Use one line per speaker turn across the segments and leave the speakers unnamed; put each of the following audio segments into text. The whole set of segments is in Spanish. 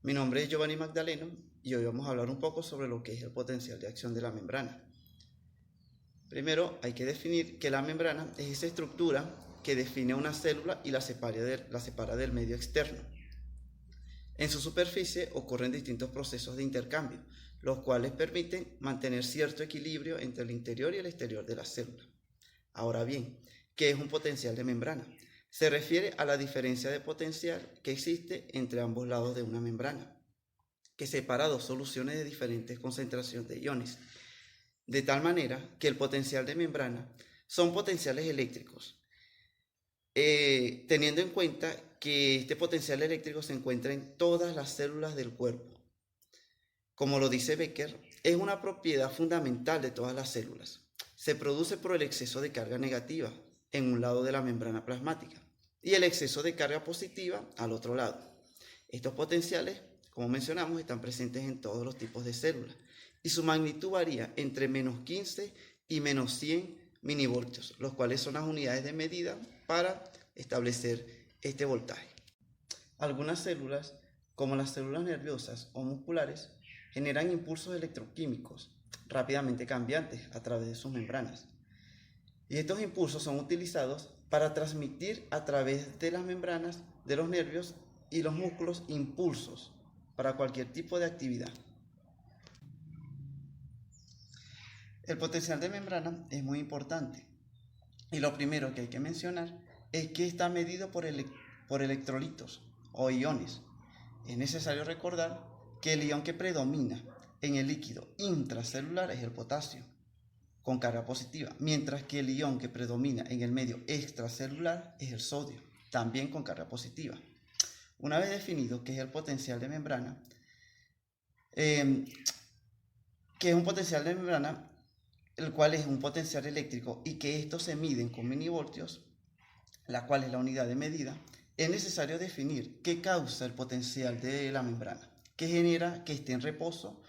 Mi nombre es Giovanni Magdaleno y hoy vamos a hablar un poco sobre lo que es el potencial de acción de la membrana. Primero hay que definir que la membrana es esa estructura que define una célula y la separa del medio externo. En su superficie ocurren distintos procesos de intercambio, los cuales permiten mantener cierto equilibrio entre el interior y el exterior de la célula. Ahora bien, ¿qué es un potencial de membrana? Se refiere a la diferencia de potencial que existe entre ambos lados de una membrana, que separa dos soluciones de diferentes concentraciones de iones, de tal manera que el potencial de membrana son potenciales eléctricos, teniendo en cuenta que este potencial eléctrico se encuentra en todas las células del cuerpo. Como lo dice Becker, es una propiedad fundamental de todas las células. Se produce por el exceso de carga negativa en un lado de la membrana plasmática y el exceso de carga positiva al otro lado. Estos potenciales, como mencionamos, están presentes en todos los tipos de células y su magnitud varía entre menos 15 y menos 100 milivoltios, los cuales son las unidades de medida para establecer este voltaje. Algunas células, como las células nerviosas o musculares, generan impulsos electroquímicos rápidamente cambiantes a través de sus membranas. Y estos impulsos son utilizados para transmitir a través de las membranas de los nervios y los músculos impulsos para cualquier tipo de actividad. El potencial de membrana es muy importante y lo primero que hay que mencionar es que está medido por electrolitos o iones. Es necesario recordar que el ion que predomina en el líquido intracelular es el potasio, con carga positiva, mientras que el ion que predomina en el medio extracelular es el sodio, también con carga positiva. Una vez definido qué es el potencial de membrana, que es un potencial de membrana, el cual es un potencial eléctrico y que estos se miden con milivoltios, la cual es la unidad de medida, es necesario definir qué causa el potencial de la membrana, qué genera que esté en reposo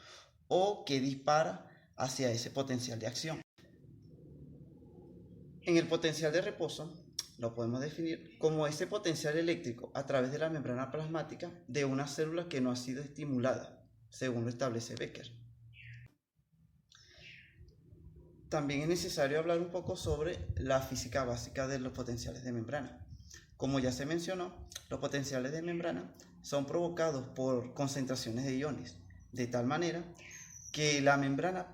o qué dispara hacia ese potencial de acción. En el potencial de reposo lo podemos definir como ese potencial eléctrico a través de la membrana plasmática de una célula que no ha sido estimulada, según lo establece Becker. También es necesario hablar un poco sobre la física básica de los potenciales de membrana. Como ya se mencionó, los potenciales de membrana son provocados por concentraciones de iones, de tal manera que la membrana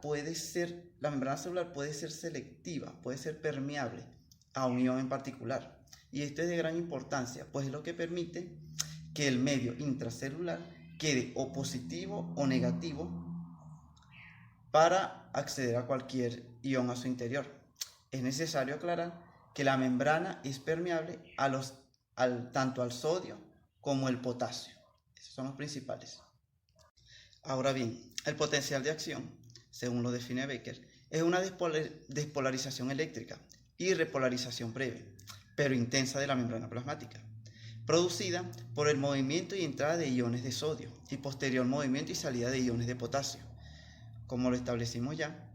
celular puede ser selectiva, puede ser permeable a un ion en particular. Y esto es de gran importancia, pues es lo que permite que el medio intracelular quede o positivo o negativo para acceder a cualquier ion a su interior. Es necesario aclarar que la membrana es permeable tanto al sodio como al potasio. Esos son los principales. Ahora bien, el potencial de acción, según lo define Becker, es una despolarización eléctrica y repolarización breve, pero intensa de la membrana plasmática, producida por el movimiento y entrada de iones de sodio y posterior movimiento y salida de iones de potasio. Como lo establecimos ya,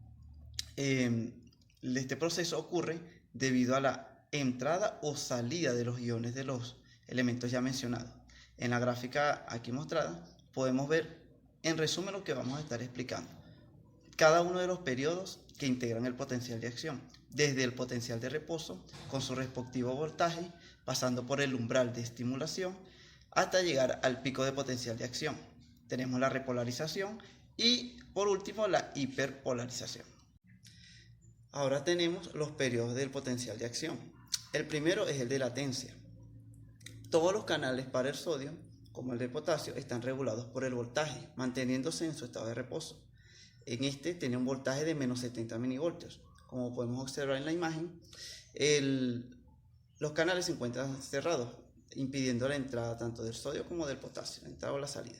este proceso ocurre debido a la entrada o salida de los iones de los elementos ya mencionados. En la gráfica aquí mostrada podemos ver en resumen lo que vamos a estar explicando. Cada uno de los periodos que integran el potencial de acción, desde el potencial de reposo con su respectivo voltaje, pasando por el umbral de estimulación hasta llegar al pico de potencial de acción. Tenemos la repolarización y por último la hiperpolarización. Ahora tenemos los periodos del potencial de acción. El primero es el de latencia. Todos los canales para el sodio, como el de potasio, están regulados por el voltaje, manteniéndose en su estado de reposo. En este tiene un voltaje de menos 70 milivoltios. Como podemos observar en la imagen, los canales se encuentran cerrados, impidiendo la entrada tanto del sodio como del potasio, la entrada o la salida.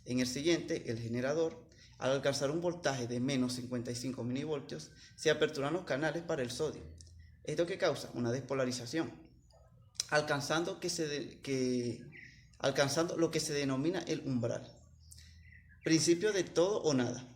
En el siguiente, el generador, al alcanzar un voltaje de menos 55 milivoltios, se aperturan los canales para el sodio. ¿Esto qué causa? Una despolarización, alcanzando lo que se denomina el umbral. Principio de todo o nada,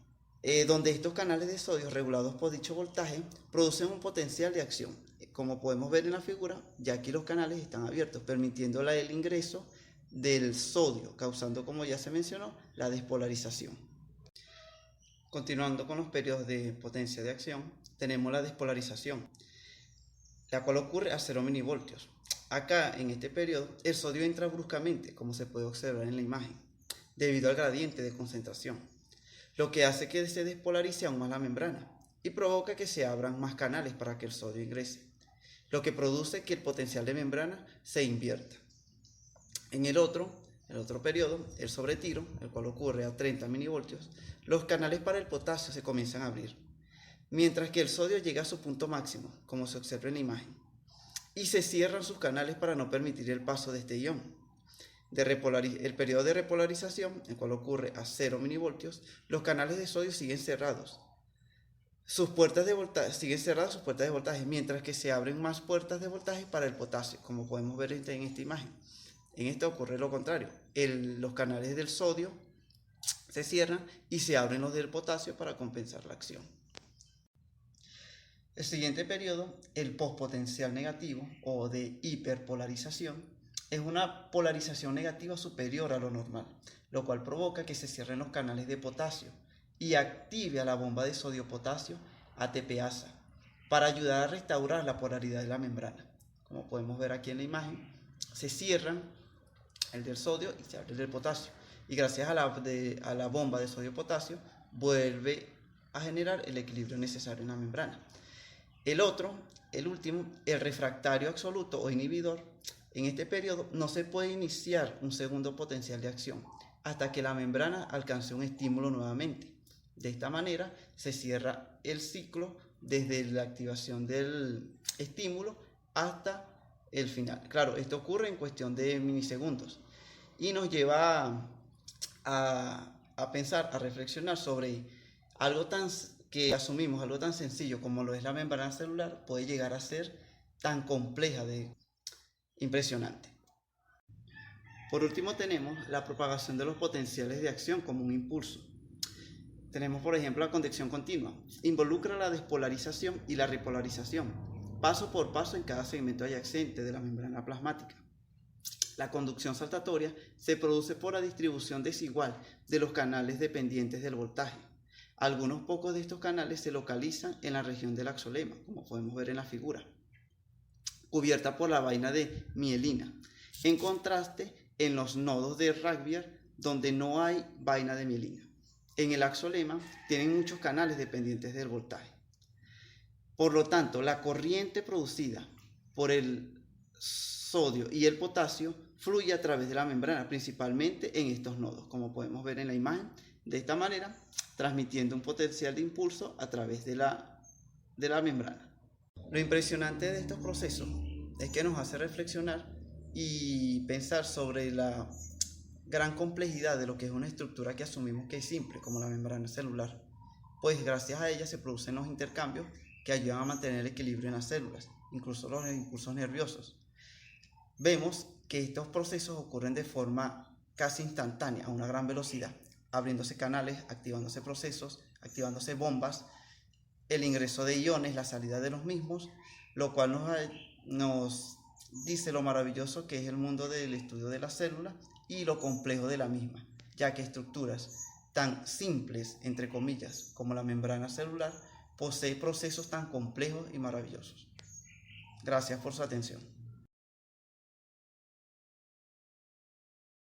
donde estos canales de sodio regulados por dicho voltaje producen un potencial de acción. Como podemos ver en la figura, ya aquí los canales están abiertos, permitiendo el ingreso del sodio, causando, como ya se mencionó, la despolarización. Continuando con los periodos de potencia de acción, tenemos la despolarización, la cual ocurre a 0 milivoltios. Acá, en este periodo, el sodio entra bruscamente, como se puede observar en la imagen, debido al gradiente de concentración, lo que hace que se despolarice aún más la membrana y provoca que se abran más canales para que el sodio ingrese, lo que produce que el potencial de membrana se invierta. En el otro periodo, el sobretiro, el cual ocurre a 30 milivoltios, los canales para el potasio se comienzan a abrir, mientras que el sodio llega a su punto máximo, como se observa en la imagen, y se cierran sus canales para no permitir el paso de este ion. El periodo de repolarización, el cual ocurre a 0 milivoltios, los canales de sodio siguen cerrados. Sus puertas de voltaje siguen cerradas sus puertas de voltaje, mientras que se abren más puertas de voltaje para el potasio, como podemos ver en esta imagen. En esta ocurre lo contrario. Los canales del sodio se cierran y se abren los del potasio para compensar la acción. El siguiente periodo, el postpotencial negativo o de hiperpolarización, es una polarización negativa superior a lo normal, lo cual provoca que se cierren los canales de potasio y active a la bomba de sodio-potasio ATPasa para ayudar a restaurar la polaridad de la membrana. Como podemos ver aquí en la imagen, se cierran el del sodio y se abre el del potasio, y gracias a la bomba de sodio-potasio vuelve a generar el equilibrio necesario en la membrana. El último, el refractario absoluto o inhibidor, en este periodo no se puede iniciar un segundo potencial de acción hasta que la membrana alcance un estímulo nuevamente. De esta manera se cierra el ciclo desde la activación del estímulo hasta el final. Claro, esto ocurre en cuestión de milisegundos y nos lleva a pensar, a reflexionar sobre algo que asumimos, algo tan sencillo como lo es la membrana celular, puede llegar a ser tan compleja, impresionante. Por último tenemos la propagación de los potenciales de acción como un impulso. Tenemos, por ejemplo, la conducción continua. Involucra la despolarización y la repolarización, paso por paso en cada segmento adyacente de la membrana plasmática. La conducción saltatoria se produce por la distribución desigual de los canales dependientes del voltaje. Algunos pocos de estos canales se localizan en la región del axolema, como podemos ver en la figura, cubierta por la vaina de mielina, en contraste en los nodos de Ragbir, donde no hay vaina de mielina. En el axolema tienen muchos canales dependientes del voltaje. Por lo tanto, la corriente producida por el sodio y el potasio fluye a través de la membrana, principalmente en estos nodos, como podemos ver en la imagen, de esta manera, transmitiendo un potencial de impulso a través de la membrana. Lo impresionante de estos procesos es que nos hace reflexionar y pensar sobre la gran complejidad de lo que es una estructura que asumimos que es simple, como la membrana celular, pues gracias a ella se producen los intercambios que ayudan a mantener el equilibrio en las células, incluso los impulsos nerviosos. Vemos que estos procesos ocurren de forma casi instantánea, a una gran velocidad, abriéndose canales, activándose procesos, activándose bombas, el ingreso de iones, la salida de los mismos, lo cual nos dice lo maravilloso que es el mundo del estudio de la célula y lo complejo de la misma, ya que estructuras tan simples, entre comillas, como la membrana celular, posee procesos tan complejos y maravillosos. Gracias por su atención.